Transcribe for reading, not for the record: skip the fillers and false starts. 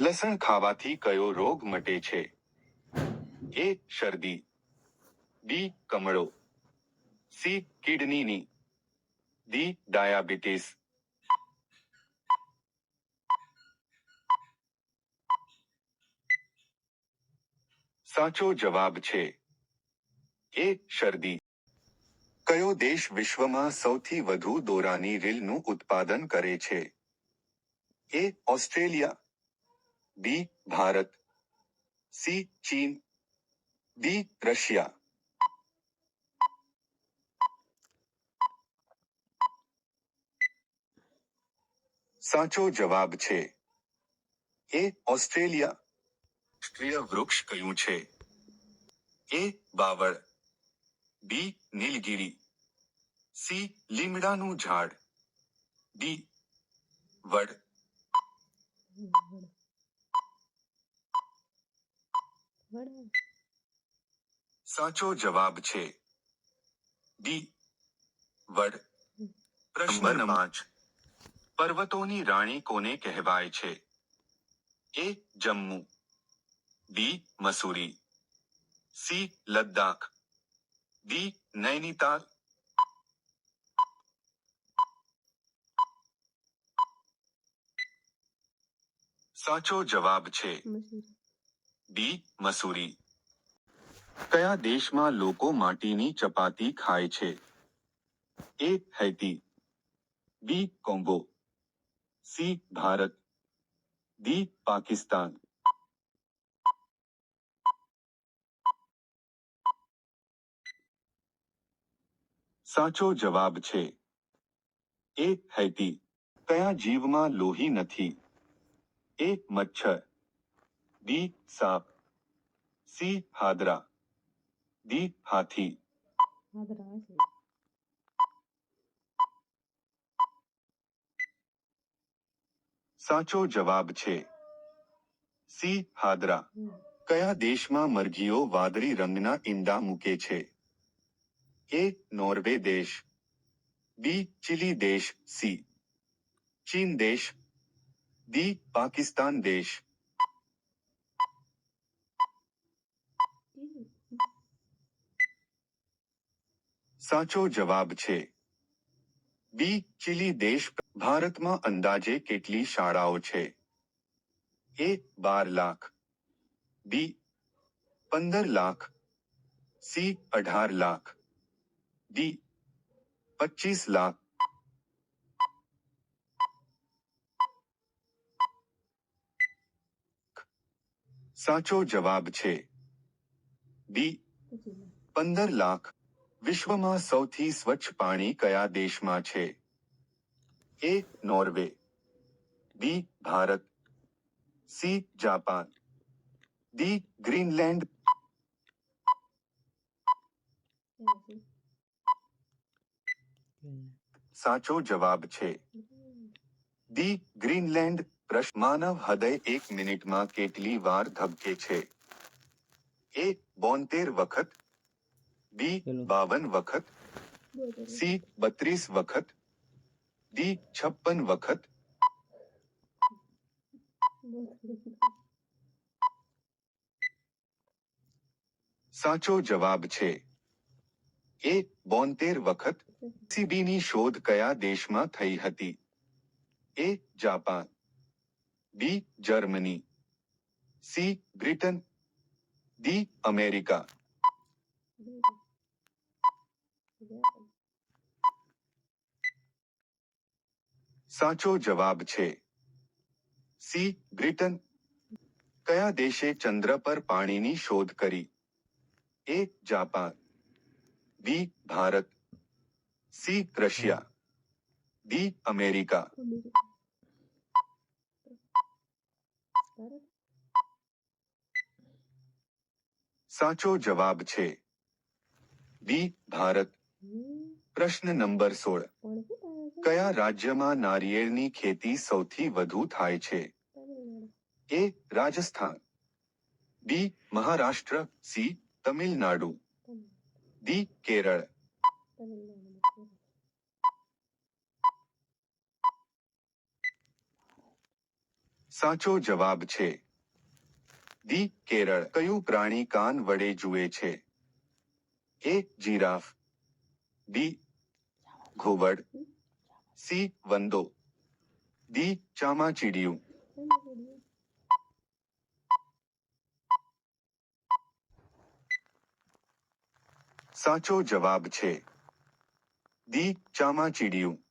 લસણ ખાવાથી કયો રોગ મટે છે? એ. શરદી, બી. કમળો, સી. કિડનીની, ડી. ડાયાબિટીસ. સાચો જવાબ છે એ. શરદી. કયો દેશ વિશ્વમાં સૌથી વધુ દોરાની રીલનું ઉત્પાદન કરે છે? એ. ઓસ્ટ્રેલિયા, બી. ભારત, સી. ચીન, ડી. રશિયા. સાચો જવાબ છે એ. ઓસ્ટ્રેલિયા. રાષ્ટ્રીય વૃક્ષ કયું છે? એ. બાવળ, બી. નીલગિરી, સી. લીમડાનું ઝાડ, ડી. વડ. સાચો જવાબ છે ડી. વડ. પ્રશ્ન નંબર 5. પર્વતોની રાણી કોને કહેવાય છે? એ. જમ્મુ, બી. મસૂરી, સી. લદ્દાખ, ડી. નૈનીતાલ. સાચો જવાબ છે બી. મસૂરી. કયા દેશમાં લોકો માટીની ચપાતી ખાય છે? A. Haiti, B. Congo, C. Bharat, D. Pakistan. સાચો જવાબ છે એ. હૈતી. કયા જીવમાં લોહી નથી? એ. મચ્છર, બી. સાપ, સી. હાદરા, ડી. હાથી. સાચો જવાબ છે સી. હાદરા. કયા દેશમાં મરઘીઓ વાદળી રંગના ઈંડા મૂકે છે? એ. નોર્વે દેશ, બી. ચીલી દેશ, સી. ચીન દેશ, ડી. પાકિસ્તાન દેશ. સાચો જવાબ છે બી. ચીલી દેશ. ભારતમાં અંદાજે કેટલી શાળાઓ છે? એ. 12 લાખ, બી. 15 લાખ, સી. 18 લાખ, ડી. 25 લાખ. સાચો જવાબ છે બી. 15 લાખ. વિશ્વમાં સૌથી સ્વચ્છ પાણી કયા દેશમાં છે? A. Norway, B. Bharat, C. Japan, D. Greenland. સાચો જવાબ છે ડી. ગ્રીનલેન્ડ. પ્રશ્ન. માનવ હૃદય 1 મિનિટમાં કેટલી વાર ધબકે છે? એ. 72 વખત, બી. 52 વખત, સી. 32 વખત, ડી. 56 વખત. સાચો જવાબ છે એ. 72 વખત. સીબીની શોધ કયા દેશમાં થઈ હતી? A. Japan, B. Germany, C. Britain, D. America. સાચો જવાબ છે સી. બ્રિટન. કયા દેશે ચંદ્ર પર પાણીની શોધ કરી? A. Japan, B. Bharat, C. Russia, D. America. સાચો જવાબ છે બી. ભારત. પ્રશ્ન નંબર 16. કયા રાજ્યમાં નારિયેળની ખેતી સૌથી વધુ થાય છે? એ. રાજસ્થાન, બી. મહારાષ્ટ્ર, સી. તમિલનાડુ, ડી. કેરળ. સાચો જવાબ છે ડી કેરળ. કયું પ્રાણી કાન વડે જુએ છે? એ જીરાફ, બી ઘુવડ, સી વંદો, ડી ચામાચીડિયું. સાચો જવાબ છે ડી ચામાચીડિયું.